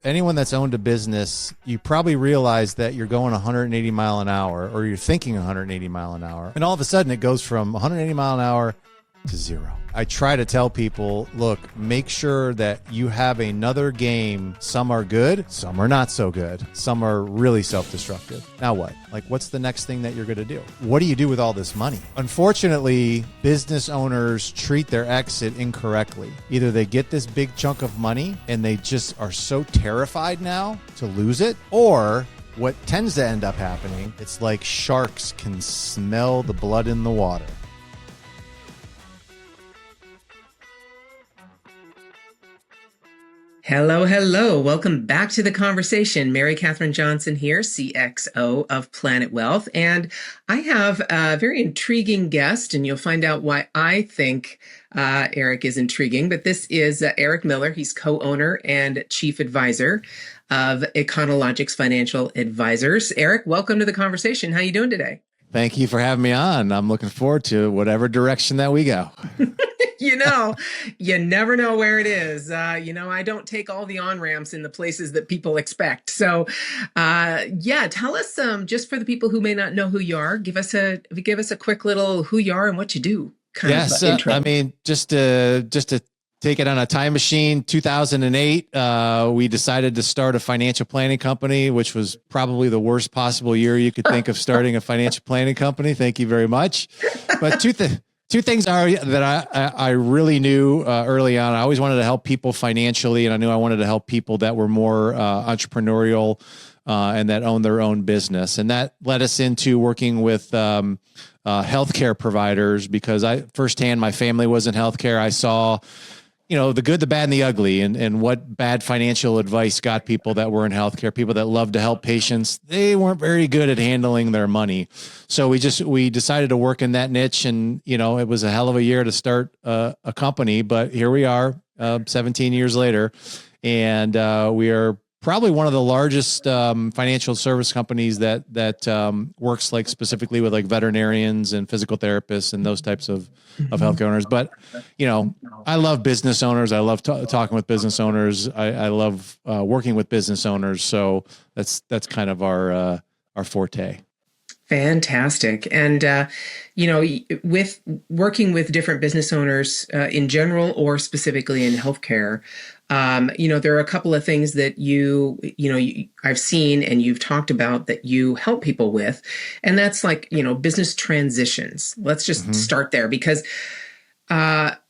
anyone that's owned a business, you probably realize that you're going 180 mile an hour, or you're thinking 180 mile an hour. And all of a sudden it goes from 180 mile an hour to zero. I try to tell people, look, make sure that you have another game. Some are good, some are not so good. Some are really self-destructive. Now what? Like, what's the next thing that you're going to do? What do you do with all this money? Unfortunately, business owners treat their exit incorrectly. Either they get this big chunk of money and they just are so terrified now to lose it, or what tends to end up happening, it's like sharks can smell the blood in the water. Hello, hello. Welcome back to the conversation. Mary Kathryn Johnson here, CXO of Planet Wealth. And I have a very intriguing guest, and you'll find out why I think Eric is intriguing. But this is Eric Miller. He's co-owner and chief advisor of Econologics Financial Advisors. Eric, welcome to the conversation. How are you doing today? Thank you for having me on. I'm looking forward to whatever direction that we go. You never know where it is. I don't take all the on-ramps in the places that people expect. So, tell us, just for the people who may not know who you are, give us a quick little who you are and what you do. Yes, I mean, just to take it on a time machine, 2008, we decided to start a financial planning company, which was probably the worst possible year you could think of starting a financial planning company. Thank you very much. But two things are that I really knew early on. I always wanted to help people financially, and I knew I wanted to help people that were more entrepreneurial and that own their own business. And that led us into working with healthcare providers, because firsthand, my family was in healthcare. I saw the good, the bad, and the ugly, and what bad financial advice got people that were in healthcare. People that love to help patients, they weren't very good at handling their money. So we decided to work in that niche, and it was a hell of a year to start a company, but here we are, 17 years later, and we are probably one of the largest financial service companies that works like specifically with like veterinarians and physical therapists and those types of healthcare owners. But I love business owners. I love talking with business owners. I love working with business owners. So that's kind of our forte. Fantastic. And, with working with different business owners in general or specifically in healthcare, there are a couple of things that I've seen and you've talked about that you help people with, and that's like, business transitions. Let's just start there, because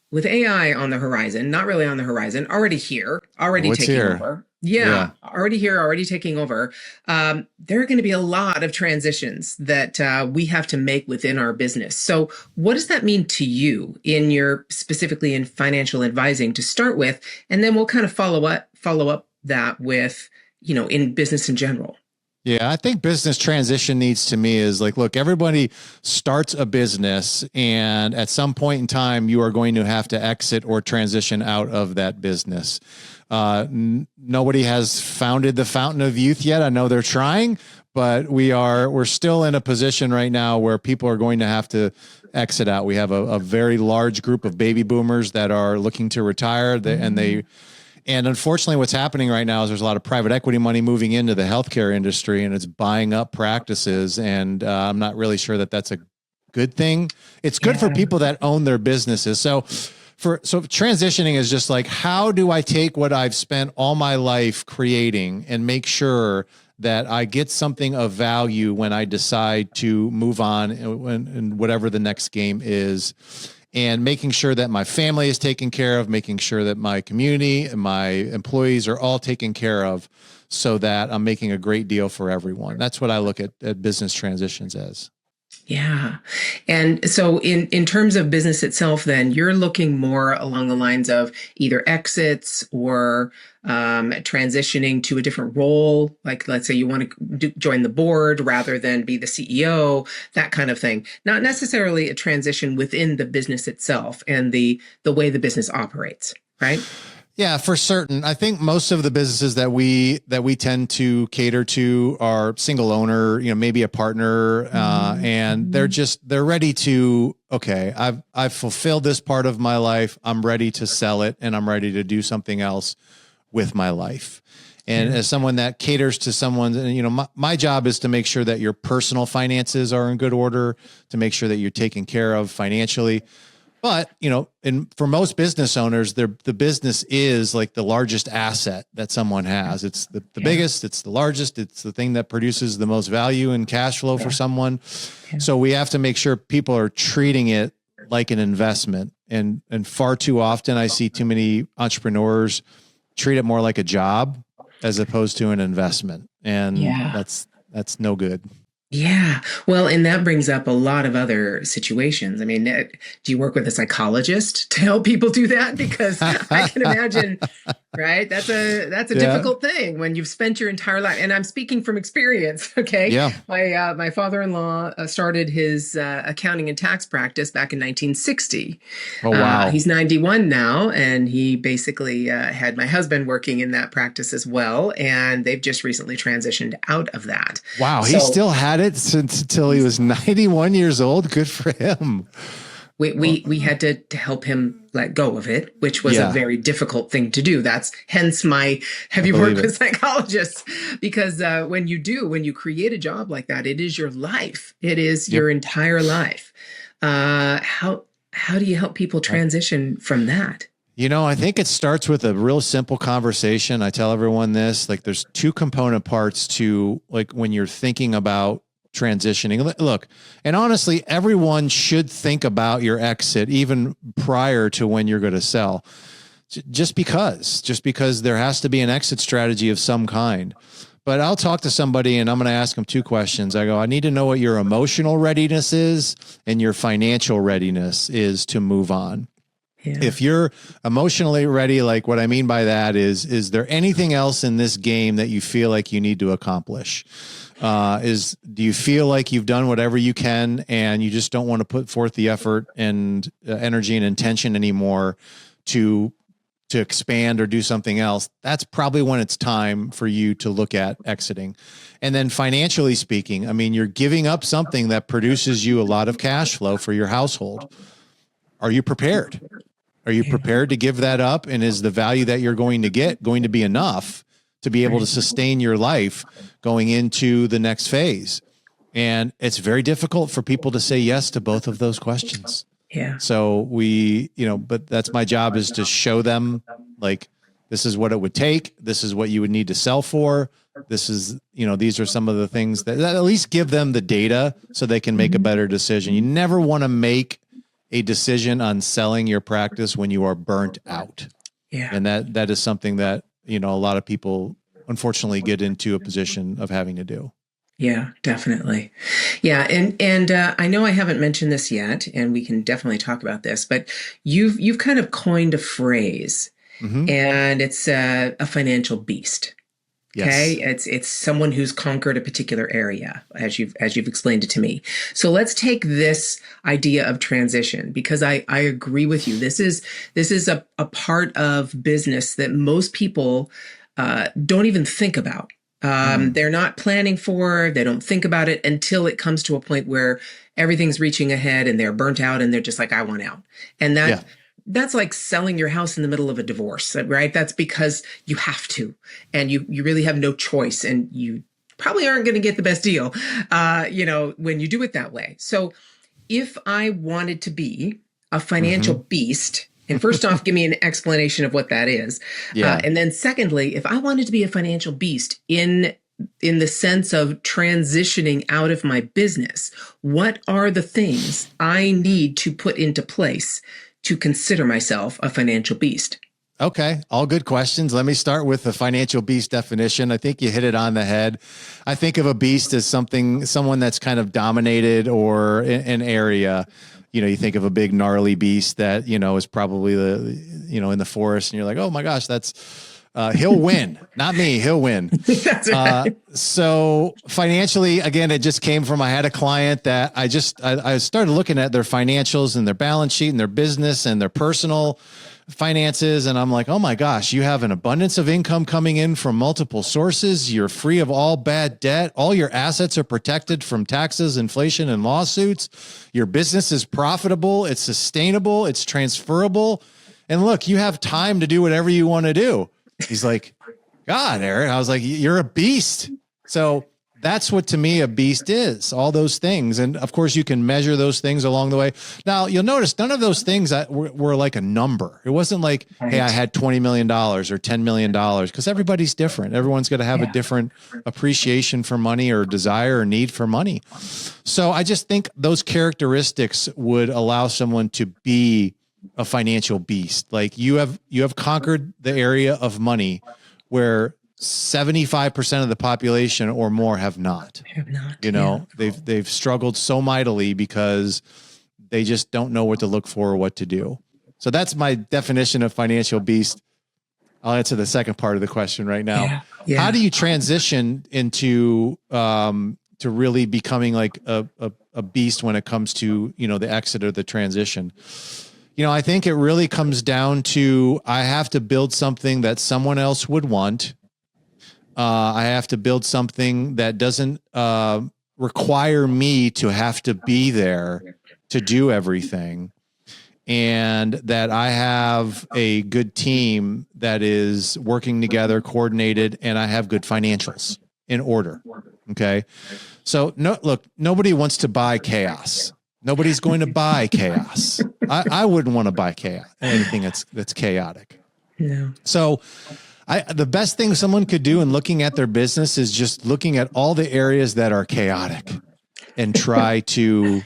with AI on the horizon, not really on the horizon, already here, already taking over. Yeah, already here, already taking over. There are going to be a lot of transitions that we have to make within our business. So what does that mean to you specifically in financial advising to start with? And then we'll kind of follow up that with, in business in general. Yeah, I think business transition needs to me is like, look, everybody starts a business, and at some point in time, you are going to have to exit or transition out of that business. Nobody has founded the fountain of youth yet. I know they're trying, but we're still in a position right now where people are going to have to exit out. We have a very large group of baby boomers that are looking to retire, and unfortunately, what's happening right now is there's a lot of private equity money moving into the healthcare industry, and it's buying up practices. And I'm not really sure that that's a good thing. It's good for people that own their businesses. So transitioning is just like, how do I take what I've spent all my life creating and make sure that I get something of value when I decide to move on and whatever the next game is, and making sure that my family is taken care of, making sure that my community and my employees are all taken care of, so that I'm making a great deal for everyone. That's what I look at business transitions as. Yeah. And so in terms of business itself, then you're looking more along the lines of either exits or transitioning to a different role. Like, let's say you want to join the board rather than be the CEO, that kind of thing. Not necessarily a transition within the business itself and the way the business operates, right? Yeah, for certain. I think most of the businesses that we tend to cater to are single owner, maybe a partner, and they're ready to, okay, I've fulfilled this part of my life. I'm ready to sell it, and I'm ready to do something else with my life. And as someone that caters to someone, you know, my job is to make sure that your personal finances are in good order, to make sure that you're taken care of financially. But, you know, and for most business owners, the business is like the largest asset that someone has. It's the biggest, it's the largest, it's the thing that produces the most value and cash flow for someone. So we have to make sure people are treating it like an investment. And far too often I see too many entrepreneurs treat it more like a job as opposed to an investment. And that's no good. Yeah. Well, and that brings up a lot of other situations. I mean, do you work with a psychologist to help people do that? Because I can imagine, right? That's a difficult thing when you've spent your entire life. And I'm speaking from experience. Okay. Yeah. My father-in-law started his accounting and tax practice back in 1960. Oh, wow. He's 91 now, and he basically had my husband working in that practice as well. And they've just recently transitioned out of that. Wow. He still had it since until he was 91 years old. Good for him. We had to help him let go of it, which was a very difficult thing to do. That's hence my heavy work with psychologists, because when you create a job like that, it is your life. It is your entire life. How do you help people transition from that? You know, I think it starts with a real simple conversation. I tell everyone this, like there's two component parts to like when you're thinking about transitioning. Look, and honestly, everyone should think about your exit even prior to when you're going to sell. Just because there has to be an exit strategy of some kind. But I'll talk to somebody and I'm going to ask them two questions. I go, I need to know what your emotional readiness is and your financial readiness is to move on. Yeah. If you're emotionally ready, like what I mean by that is there anything else in this game that you feel like you need to accomplish? Do you feel like you've done whatever you can and you just don't want to put forth the effort and energy and intention anymore to expand or do something else? That's probably when it's time for you to look at exiting. And then financially speaking, I mean, you're giving up something that produces you a lot of cash flow for your household. Are you prepared? Are you prepared to give that up? And is the value that you're going to get going to be enough to be able to sustain your life going into the next phase? And it's very difficult for people to say yes to both of those questions. Yeah. So but that's my job, is to show them like, this is what it would take. This is what you would need to sell for. This is, these are some of the things that at least give them the data so they can make a better decision. You never want to make a decision on selling your practice when you are burnt out. Yeah. And that is something that, a lot of people unfortunately get into a position of having to do. Yeah, definitely. Yeah. And I know I haven't mentioned this yet, and we can definitely talk about this, but you've kind of coined a phrase, and it's a financial beast. Okay. Yes. It's someone who's conquered a particular area, as you've explained it to me. So let's take this idea of transition, because I agree with you. This is a part of business that most people don't even think about. They're not planning for, they don't think about it until it comes to a point where everything's reaching ahead and they're burnt out and they're just like, I want out. And that's like selling your house in the middle of a divorce, right? That's because you have to, and you really have no choice, and you probably aren't going to get the best deal, when you do it that way. So if I wanted to be a financial beast, and first off, give me an explanation of what that is. Yeah. And then secondly, if I wanted to be a financial beast in the sense of transitioning out of my business, what are the things I need to put into place to consider myself a financial beast? Okay. All good questions. Let me start with the financial beast definition. I think you hit it on the head. I think of a beast as someone that's kind of dominated or an area. You think of a big gnarly beast that, is probably in the forest, and you're like, oh my gosh, he'll win. Not me. He'll win. That's right. So financially, again, it just came from, I had a client that I started looking at their financials and their balance sheet and their business and their personal finances. And I'm like, oh my gosh, you have an abundance of income coming in from multiple sources. You're free of all bad debt. All your assets are protected from taxes, inflation, and lawsuits. Your business is profitable. It's sustainable. It's transferable. And look, you have time to do whatever you want to do. He's like, God, Eric, I was like, you're a beast. So that's what to me a beast is, all those things. And of course you can measure those things along the way. Now you'll notice none of those things were like a number. It wasn't like, hey, I had $20 million or $10 million, because everybody's different. Everyone's going to have a different appreciation for money or desire or need for money. So I just think those characteristics would allow someone to be a financial beast. Like you have conquered the area of money where 75% of the population or more have not. You know, they've struggled so mightily because they just don't know what to look for or what to do. So that's my definition of financial beast. I'll answer the second part of the question right now. How do you transition into to really becoming like a beast when it comes to, you know, the exit or the transition? You know, I think it really comes down to, I have to build something that someone else would want. I have to build something that doesn't require me to have to be there to do everything. And that I have a good team that is working together, coordinated, and I have good financials in order. Okay. So look, nobody wants to buy chaos. Nobody's going to buy chaos. I wouldn't want to buy chaos, anything that's chaotic. No. So the best thing someone could do in looking at their business is just looking at all the areas that are chaotic and try to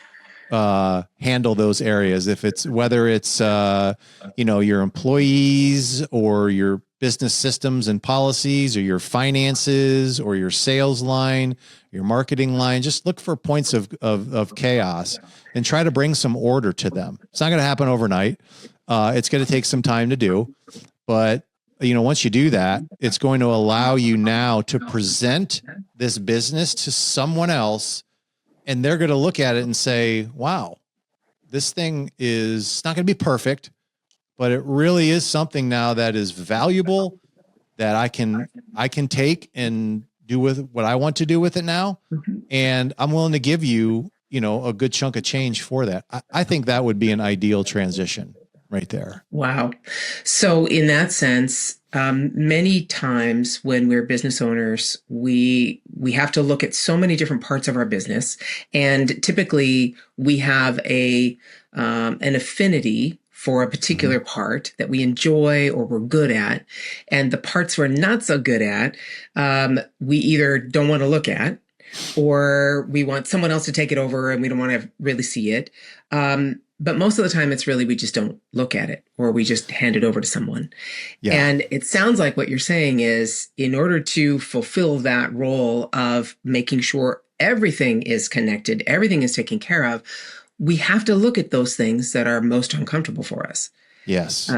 handle those areas. Whether it's you know, your employees or your business systems and policies or your finances or your sales line, your marketing line, just look for points of chaos and try to bring some order to them. It's not going to happen overnight. It's going to take some time to do, but you know, once you do that, it's going to allow you now to present this business to someone else, and they're going to look at it and say, wow, this thing is not going to be perfect, but it really is something now that is valuable, that I can take and do with what I want to do with it now. And I'm willing to give you, you know, a good chunk of change for that. I think that would be an ideal transition right there. Wow. So in that sense, many times when we're business owners, we have to look at so many different parts of our business, and typically we have an affinity for a particular part that we enjoy or we're good at, and the parts we're not so good at, we either don't want to look at, or we want someone else to take it over and we don't want to really see it. But most of the time it's really, we just don't look at it, or we just hand it over to someone. Yeah. And it sounds like what you're saying is, in order to fulfill that role of making sure everything is connected, everything is taken care of, we have to look at those things that are most uncomfortable for us. Yes.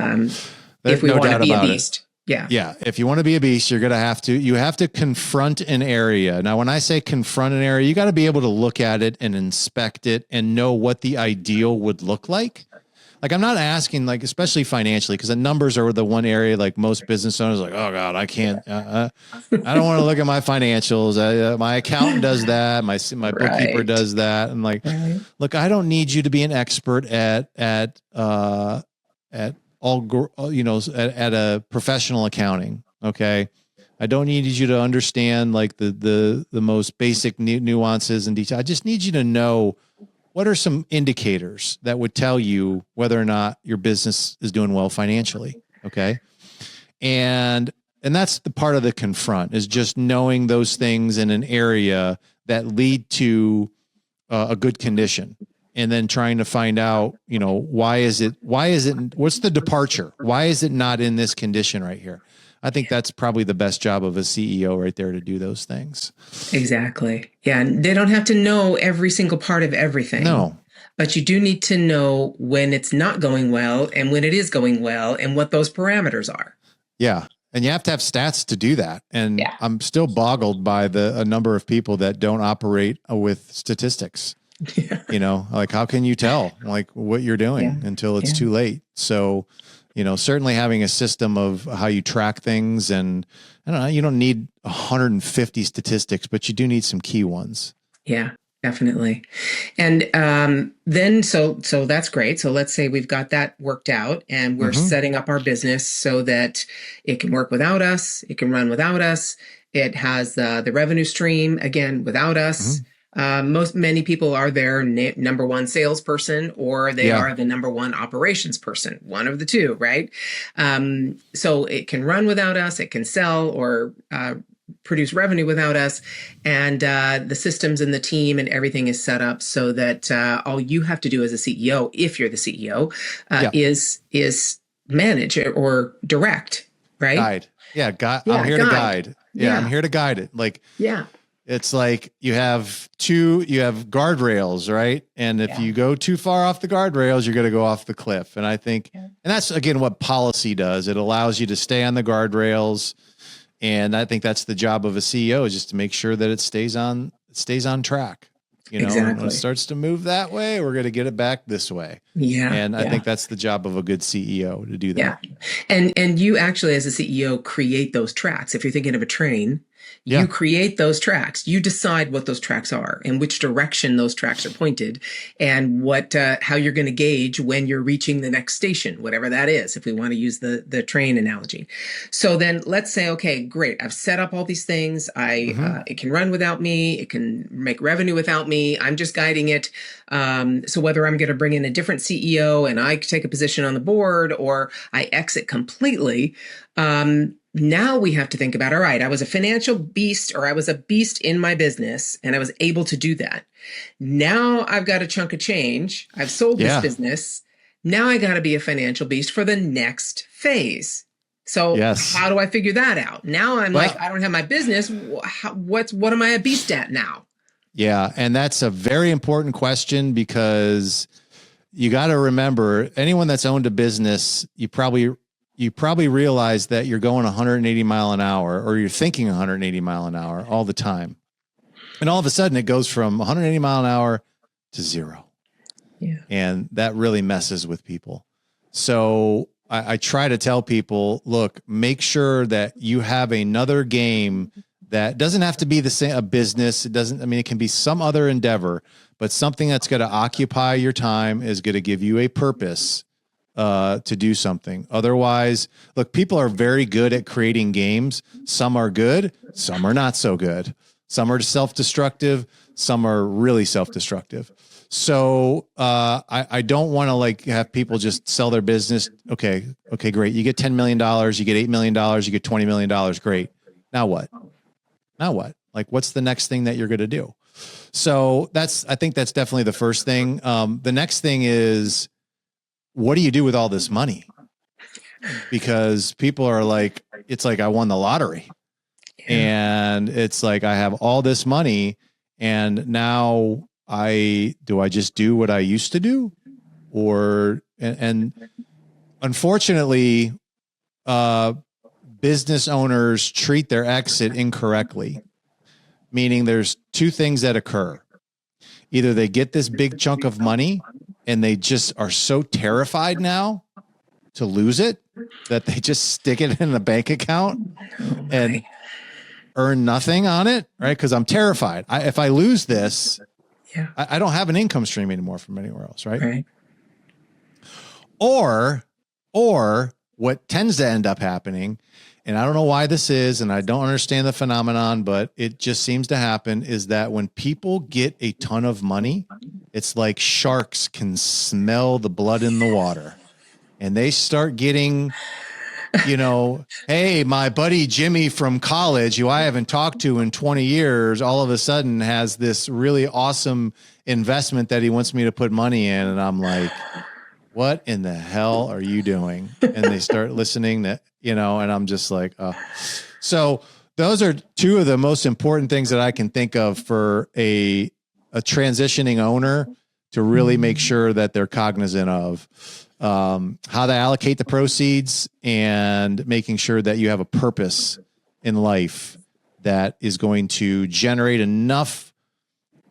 If we want to be a beast. Yeah. Yeah. If you want to be a beast, you have to confront an area. Now, when I say confront an area, you got to be able to look at it and inspect it and know what the ideal would look like. Like, I'm not asking, like, especially financially, because the numbers are the one area, like most business owners, like, oh God, I can't, I don't want to look at my financials. My accountant does that. My bookkeeper does that. And like, look, I don't need you to be an expert at all, you know, at a professional accounting. Okay. I don't need you to understand like the most basic nuances and detail. I just need you to know what are some indicators that would tell you whether or not your business is doing well financially. Okay. And that's the part of the confront, is just knowing those things in an area that lead to a good condition. And then trying to find out, you know, what's the departure? Why is it not in this condition right here? I think that's probably the best job of a CEO right there, to do those things. Exactly. Yeah. And they don't have to know every single part of everything. No. But you do need to know when it's not going well and when it is going well, and what those parameters are. Yeah. And you have to have stats to do that. And I'm still boggled by a number of people that don't operate with statistics. Yeah. You know, like, how can you tell like what you're doing until it's too late? So, you know, certainly having a system of how you track things, and I don't know, you don't need 150 statistics, but you do need some key ones. Yeah. Definitely. And then so that's great. So let's say we've got that worked out and we're Mm-hmm. setting up our business so that it can work without us, it can run without us, it has the revenue stream again without us. Mm-hmm. Many people are their number one salesperson or they Yeah. are the number one operations person, one of the two, right? So it can run without us, it can sell or produce revenue without us, and the systems and the team and everything is set up so that all you have to do as a CEO, if you're the CEO, Yeah. is manage or direct, right? Guide. Yeah. I'm Yeah, here to guide. guide. Yeah. I'm Yeah, here to guide it. Like, yeah, it's like you have guardrails, right? And if yeah, you go too far off the guardrails, you're going to go off the cliff. And I think, yeah. and that's again what policy does. It allows you to stay on the guardrails. And I think that's the job of a CEO, is just to make sure that it stays on track, and when it Exactly. starts to move that way, we're going to get it back this way. Yeah, And I yeah. think that's the job of a good CEO, to do Yeah. that. And you actually as a CEO create those tracks. If you're thinking of a train, you Yeah. create those tracks. You decide what those tracks are and which direction those tracks are pointed and what how you're going to gauge when you're reaching the next station, whatever that is, if we want to use the train analogy. So then let's say, okay, great. I've set up all these things. Mm-hmm. It can run without me. It can make revenue without me. I'm just guiding it. So whether I'm going to bring in a different CEO and I take a position on the board or I exit completely, now we have to think about, all right, I was a financial beast or I was a beast in my business and I was able to do that. Now I've got a chunk of change. I've sold this Yeah. business. Now I got to be a financial beast for the next phase. So Yes. how do I figure that out? Now I'm Well, like, I don't have my business. What am I a beast at now? yeah. And that's a very important question, because you got to remember, anyone that's owned a business, you probably realize that you're going 180 mile an hour, or you're thinking 180 mile an hour all the time. And all of a sudden it goes from 180 mile an hour to zero. Yeah. And that really messes with people. So I try to tell people, look, make sure that you have another game that doesn't have to be the same, a business. It doesn't, I mean, it can be some other endeavor, but something that's going to occupy your time, is going to give you a purpose to do something. Otherwise, look, people are very good at creating games. Some are good, some are not so good. Some are self-destructive, some are really self-destructive. So I don't want to like have people just sell their business. Okay, great. You get $10 million, you get $8 million, you get $20 million. Great. Now what? Like, what's the next thing that you're going to do? So I think that's definitely the first thing. The next thing is, what do you do with all this money? Because people are like, it's like, I won the lottery. And it's like, I have all this money and now do I just do what I used to do? And unfortunately, business owners treat their exit incorrectly, meaning there's two things that occur. Either they get this big chunk of money and they just are so terrified now to lose it that they just stick it in a bank account and earn nothing on it, right? Because I'm terrified. If I lose this, I don't have an income stream anymore from anywhere else, right? Or what tends to end up happening, and I don't know why this is, and I don't understand the phenomenon, but it just seems to happen, is that when people get a ton of money, it's like sharks can smell the blood in the water, and they start getting, hey, my buddy Jimmy from college, who I haven't talked to in 20 years, all of a sudden has this really awesome investment that he wants me to put money in. And I'm like, what in the hell are you doing? And they start listening to, and I'm just like, oh. So those are two of the most important things that I can think of for a transitioning owner to really make sure that they're cognizant of how they allocate the proceeds, and making sure that you have a purpose in life that is going to generate enough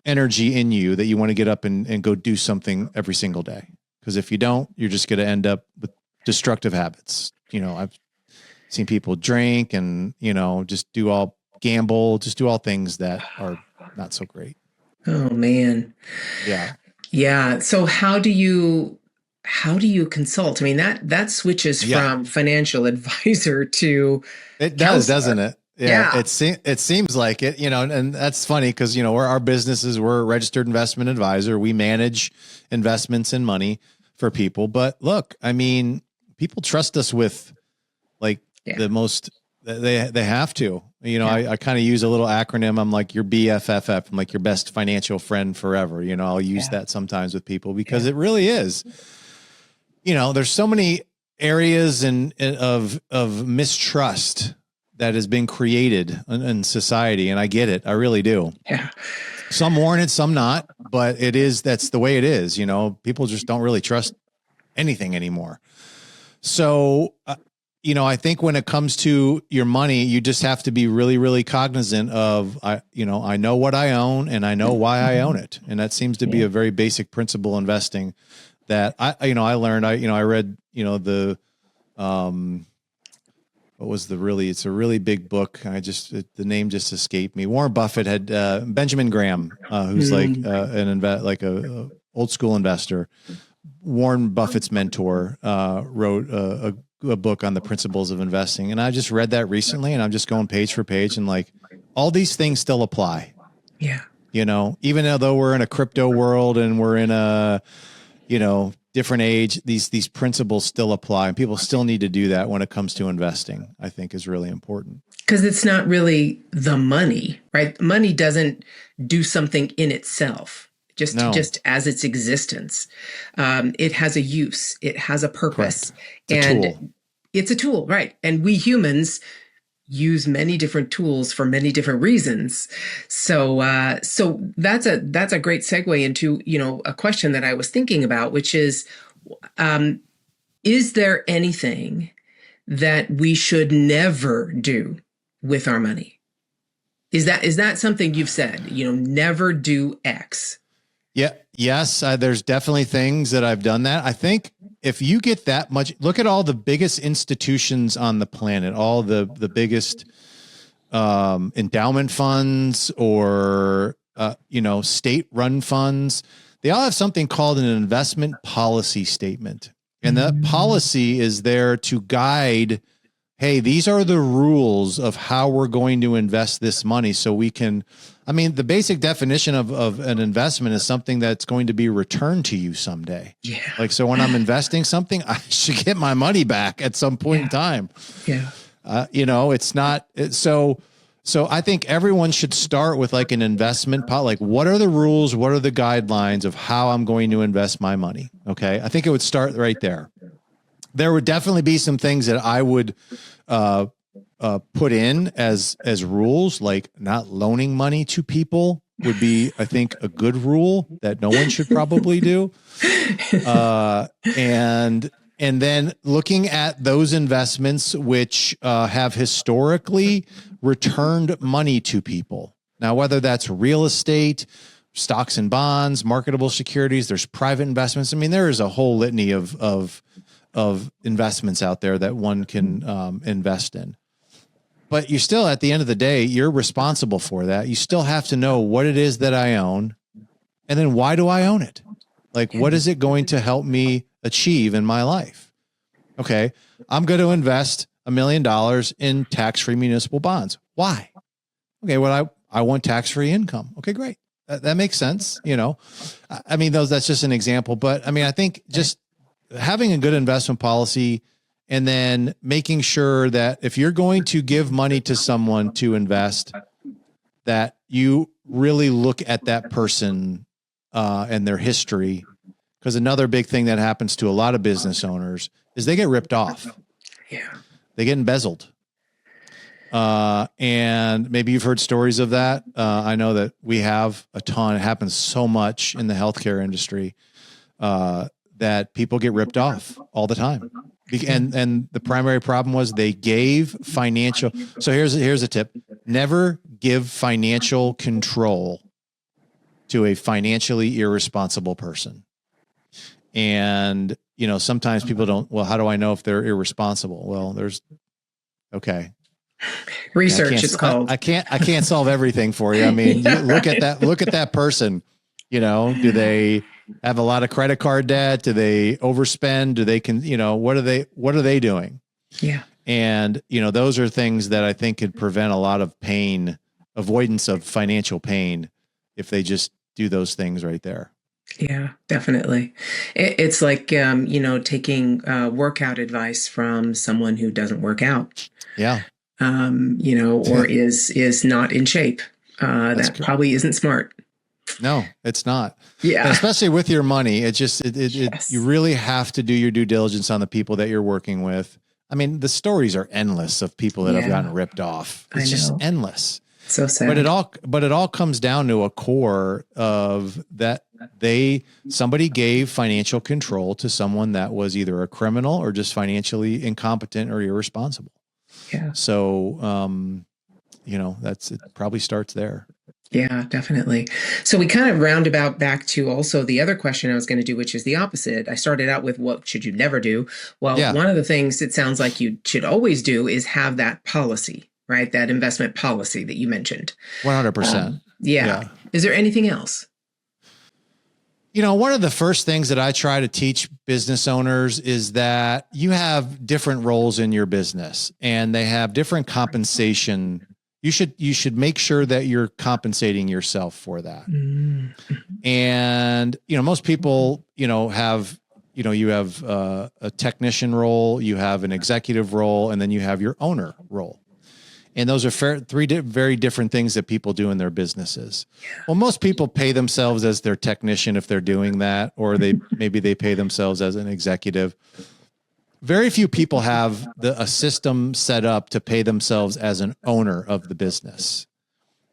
energy in you that you want to get up and go do something every single day. Because if you don't, you're just going to end up with destructive habits. I've seen people drink and, just do all things that are not so great. Oh man. Yeah. Yeah. So how do you consult? I mean, that switches Yeah. from financial advisor to It does, doesn't counselor. it? Yeah, Yeah. it seems like it, and that's funny because we're our businesses, we're a registered investment advisor. We manage investments and money for people. But look, I mean, people trust us with like Yeah. the most they have to. Yeah. I kind of use a little acronym. I'm like your BFFF. I'm like your best financial friend forever. I'll use Yeah. that sometimes with people because Yeah. it really is. There's so many areas of mistrust that has been created in society, and I get it. I really do. Yeah. Some warrant it, some not, but that's the way it is. People just don't really trust anything anymore. So, I think when it comes to your money, you just have to be really, really cognizant of, I know what I own and I know why I own it. And that seems to be Yeah. a very basic principle investing that I learned. I read, it's a really big book. The name just escaped me. Warren Buffett had, Benjamin Graham, who's like, a old school investor. Warren Buffett's mentor, wrote a book on the principles of investing. And I just read that recently and I'm just going page for page and like all these things still apply, Yeah. even though we're in a crypto world and we're in a, different age, these principles still apply and people still need to do that when it comes to investing, I think is really important. Because it's not really the money, right? Money doesn't do something in itself, No, just as its existence. It has a use, it has a purpose, correct. It's a and tool. it's a tool, right? And we humans use many different tools for many different reasons. So that's a great segue into a question that I was thinking about, which is there anything that we should never do with our money? Is that something you've said? Never do X. Yeah. Yes. There's definitely things that I've done that. I think if you get that much, look at all the biggest institutions on the planet, all the biggest endowment funds or, state run funds, they all have something called an investment policy statement. And that policy is there to guide, hey, these are the rules of how we're going to invest this money. So we can, the basic definition of an investment is something that's going to be returned to you someday. Yeah. Like, so when I'm investing something, I should get my money back at some point in time. Yeah. So I think everyone should start with like an investment pot. Like, what are the rules? What are the guidelines of how I'm going to invest my money? Okay. I think it would start right there. There would definitely be some things that I would put in as rules, like not loaning money to people would be, I think, a good rule that no one should probably do. And then looking at those investments which have historically returned money to people. Now, whether that's real estate, stocks and bonds, marketable securities, there's private investments. There is a whole litany of investments out there that one can invest in. But you're still, at the end of the day, you're responsible for that. You still have to know what it is that I own, and then why do I own it? Like, what is it going to help me achieve in my life? Okay, I'm going to invest $1 million in tax-free municipal bonds. Why? Okay, well, I want tax-free income. Okay, great. That makes sense. That's just an example. But I think just having a good investment policy and then making sure that if you're going to give money to someone to invest, that you really look at that person and their history. Because another big thing that happens to a lot of business owners is they get ripped off. Yeah. They get embezzled. And maybe you've heard stories of that. I know that we have a ton. It happens so much in the healthcare industry that people get ripped off all the time. And the primary problem was they gave financial. So here's a tip. Never give financial control to a financially irresponsible person. And, sometimes people don't, well, how do I know if they're irresponsible? Well, okay. Research, it's called. I can't solve everything for you. I mean, you look at that person, do they have a lot of credit card debt? Do they overspend? Do they what are they doing? Yeah. And, those are things that I think could prevent a lot of pain, avoidance of financial pain, if they just do those things right there. Yeah, definitely. It's like, taking workout advice from someone who doesn't work out. Yeah. Or is not in shape. That probably isn't smart. No, it's not. Yeah. And especially with your money. It just, Yes. you really have to do your due diligence on the people that you're working with. I mean, the stories are endless of people that have gotten ripped off. It's just endless. So sad. But it all comes down to a core of that somebody gave financial control to someone that was either a criminal or just financially incompetent or irresponsible. Yeah. So, it probably starts there. Yeah, definitely. So we kind of roundabout back to also the other question I was going to do, which is the opposite. I started out with what should you never do? Well, one of the things it sounds like you should always do is have that policy, right? That investment policy that you mentioned. 100%. Yeah. Is there anything else? One of the first things that I try to teach business owners is that you have different roles in your business and they have different compensation. You should make sure that you're compensating yourself for that. Mm-hmm. And, most people, have, you have a technician role, you have an executive role, and then you have your owner role. And those are three very different things that people do in their businesses. Well, most people pay themselves as their technician if they're doing that, or maybe they pay themselves as an executive. Very few people have a system set up to pay themselves as an owner of the business.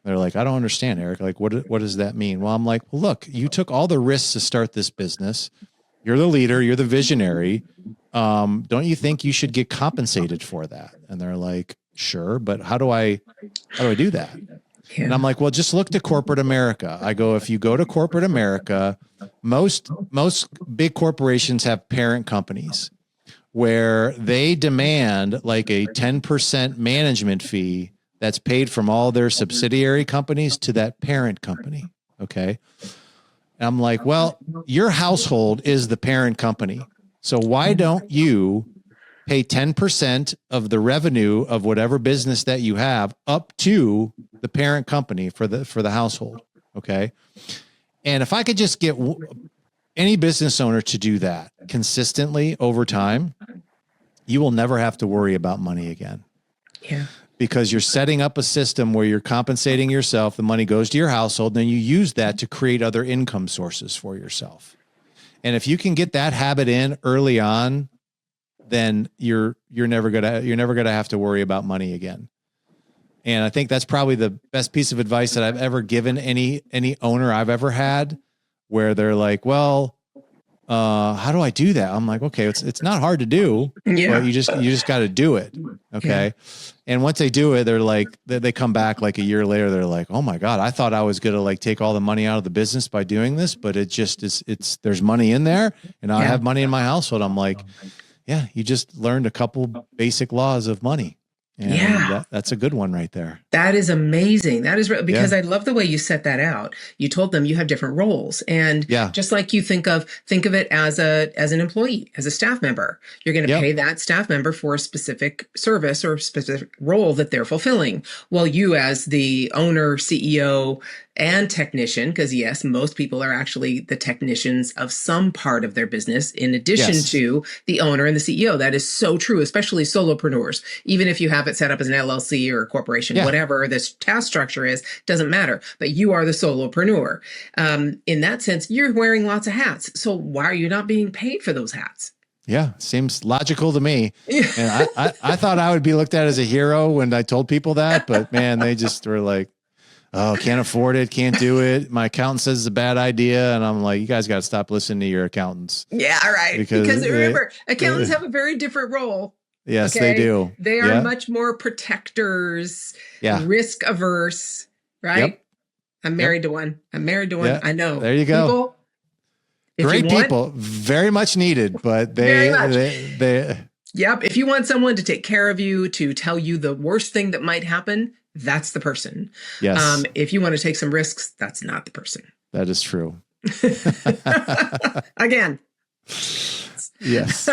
They're like, I don't understand, Eric. Like, what does that mean? Well, I'm like, well, look, you took all the risks to start this business. You're the leader. You're the visionary. Don't you think you should get compensated for that? And they're like, sure, but how do I do that? Yeah. And I'm like, well, just look to corporate America. I go, if you go to corporate America, most big corporations have parent companies where they demand like a 10% management fee that's paid from all their subsidiary companies to that parent company. Okay. And I'm like, well, your household is the parent company. So why don't you pay 10% of the revenue of whatever business that you have up to the parent company for the household? Okay. And if I could just get any business owner to do that consistently over time, you will never have to worry about money again. Yeah. Because you're setting up a system where you're compensating yourself. The money goes to your household, and then you use that to create other income sources for yourself. And if you can get that habit in early on, then you're never gonna have to worry about money again. And I think that's probably the best piece of advice that I've ever given any owner I've ever had, where they're like, well, how do I do that? I'm like, okay, it's not hard to do, but you just got to do it. Okay. Yeah. And once they do it, they're like, they come back like a year later. They're like, oh my God, I thought I was going to like take all the money out of the business by doing this, but it just is, there's money in there and I have money in my household. I'm like, yeah, you just learned a couple basic laws of money. And that's a good one right there. That is amazing. That is because I love the way you set that out. You told them you have different roles, and just like you think of it as an employee, as a staff member, you're going to pay that staff member for a specific service or specific role that they're fulfilling. Well, you as the owner, CEO, and technician, because yes, most people are actually the technicians of some part of their business in addition to the owner and the CEO. That is so true, especially solopreneurs. Even if you have it set up as an LLC or a corporation, whatever this task structure is, doesn't matter. But you are the solopreneur. In that sense, you're wearing lots of hats. So why are you not being paid for those hats? Yeah, seems logical to me. And I thought I would be looked at as a hero when I told people that, but man, they just were like, oh, can't afford it, can't do it. My accountant says it's a bad idea. And I'm like, you guys got to stop listening to your accountants. Yeah, right. Because remember, accountants have a very different role. Yes, they do. They are much more protectors, risk averse, right? Yep. I'm married to one. Yeah. I know. There you go. Great people, very much needed, but they Yep. If you want someone to take care of you, to tell you the worst thing that might happen, that's the person. Yes, If you want to take some risks, that's not the person. that is true. Again. Yes.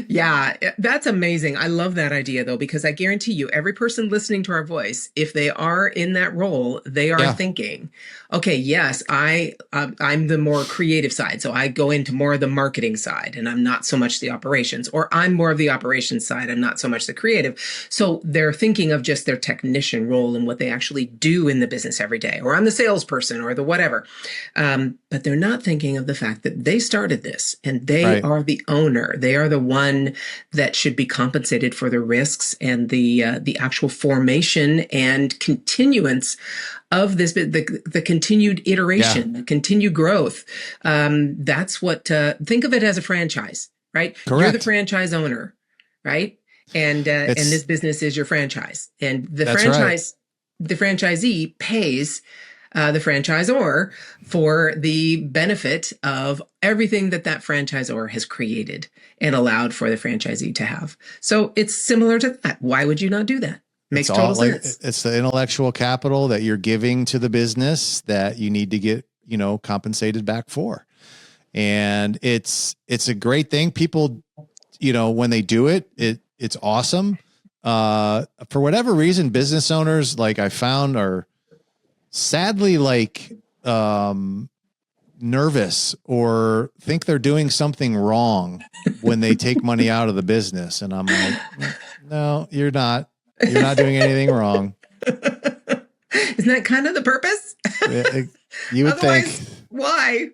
Yeah, that's amazing. I love that idea though, because I guarantee you, every person listening to our voice, if they are in that role, they are thinking, okay, yes, I'm the more creative side. So I go into more of the marketing side and I'm not so much the operations, or I'm more of the operations side. I'm not so much the creative. So they're thinking of just their technician role and what they actually do in the business every day, or I'm the salesperson or the whatever. But they're not thinking of the fact that they started this and they are the owner. They are the one that should be compensated for the risks and the actual formation and continuance of this, the continued iteration, the continued growth. That's what, think of it as a franchise, right? Correct. You're the franchise owner, right? And this business is your franchise, and the the franchisee pays the franchisor for the benefit of everything that franchisor has created and allowed for the franchisee to have. So it's similar to that. Why would you not do that? Makes total sense. It's the intellectual capital that you're giving to the business that you need to get, compensated back for. And it's a great thing. People, when they do it, it's awesome. For whatever reason, business owners, like I found, are sadly nervous or think they're doing something wrong when they take money out of the business. And I'm like, no, you're not. You're not doing anything wrong. Isn't that kind of the purpose? You would think. Why?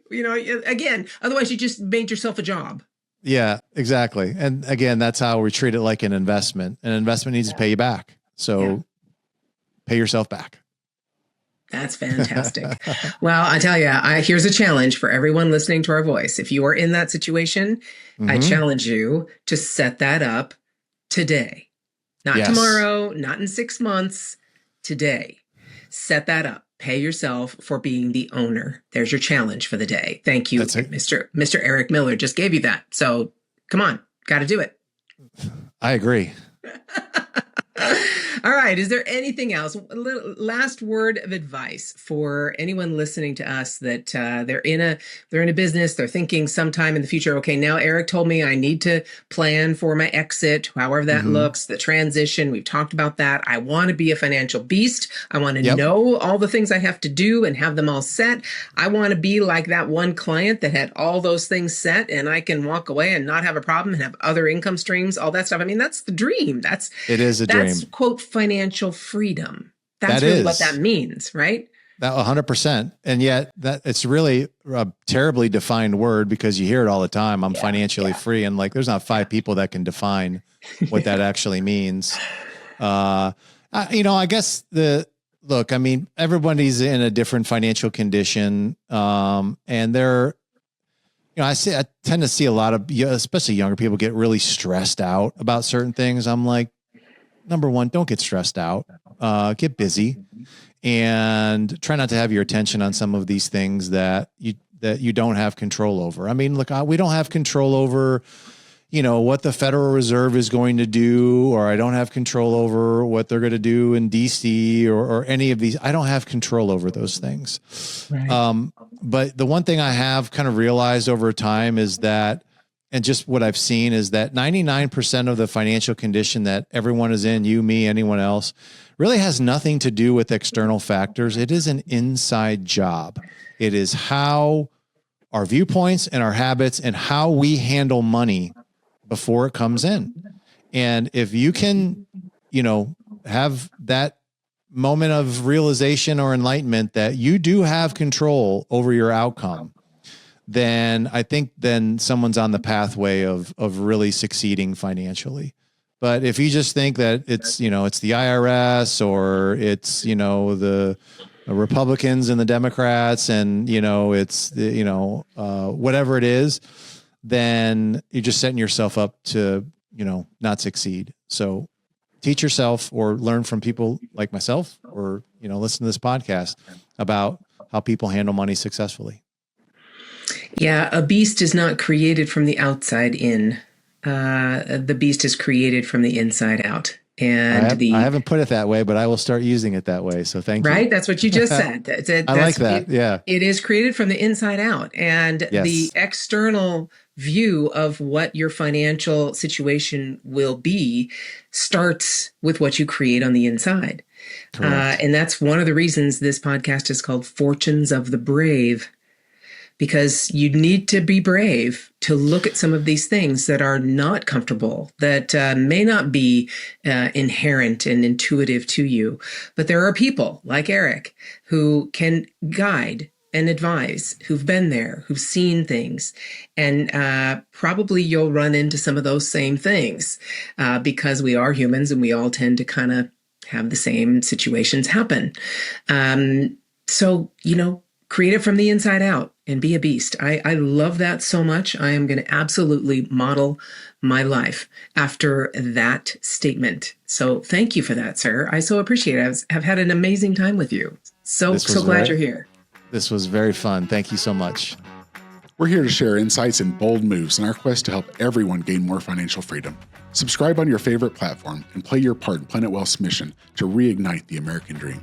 Again, otherwise you just made yourself a job. Yeah, exactly. And again, that's how we treat it, like an investment. An investment needs to pay you back. So pay yourself back. That's fantastic. Well, I tell you, here's a challenge for everyone listening to our voice. If you are in that situation, I challenge you to set that up today. Not tomorrow, not in 6 months, today. Set that up. Pay yourself for being the owner. There's your challenge for the day. Thank you, Mr. Eric Miller just gave you that. So come on, got to do it. I agree. All right. Is there anything else? Last word of advice for anyone listening to us that they're in a business, they're thinking sometime in the future, okay, now Eric told me I need to plan for my exit, however that looks, the transition. We've talked about that. I want to be a financial beast. I want to know all the things I have to do and have them all set. I want to be like that one client that had all those things set and I can walk away and not have a problem and have other income streams, all that stuff. I mean, that's the dream. It is a dream. That's, quote, financial freedom. That's really what that means, right? That 100%. And yet that it's really a terribly defined word because you hear it all the time. I'm financially free. And there's not 5 people that can define what that actually means. I guess everybody's in a different financial condition. And they're, I tend to see a lot of, especially younger people, get really stressed out about certain things. I'm like, number one, don't get stressed out, get busy and try not to have your attention on some of these things that you don't have control over. I mean, look, we don't have control over, what the Federal Reserve is going to do, or I don't have control over what they're going to do in DC or any of these. I don't have control over those things. Right. But the one thing I have kind of realized over time is that, and just what I've seen is that 99% of the financial condition that everyone is in, you, me, anyone else, really has nothing to do with external factors. It is an inside job. It is how our viewpoints and our habits and how we handle money before it comes in. And if you can, have that moment of realization or enlightenment that you do have control over your outcome, then I think someone's on the pathway of really succeeding financially. But if you just think that it's the IRS or it's, the Republicans and the Democrats and, it's, whatever it is, then you're just setting yourself up to, not succeed. So teach yourself or learn from people like myself or, listen to this podcast about how people handle money successfully. Yeah, a beast is not created from the outside in. the beast is created from the inside out. And I haven't put it that way, but I will start using it that way. So thank you. Right? That's what you just said. I like that. Yeah. It is created from the inside out. And Yes. the external view of what your financial situation will be starts with what you create on the inside. And that's one of the reasons this podcast is called Fortunes of the Brave, because you need to be brave to look at some of these things that are not comfortable, that may not be inherent and intuitive to you. But there are people like Eric who can guide and advise, who've been there, who've seen things. And probably you'll run into some of those same things because we are humans and we all tend to kind of have the same situations happen. So, create it from the inside out and be a beast. I love that so much. I am going to absolutely model my life after that statement. So thank you for that, sir. I so appreciate it. I've had an amazing time with you. So glad you're here. This was very fun. Thank you so much. We're here to share insights and bold moves in our quest to help everyone gain more financial freedom. Subscribe on your favorite platform and play your part in Planet Wealth's mission to reignite the American dream.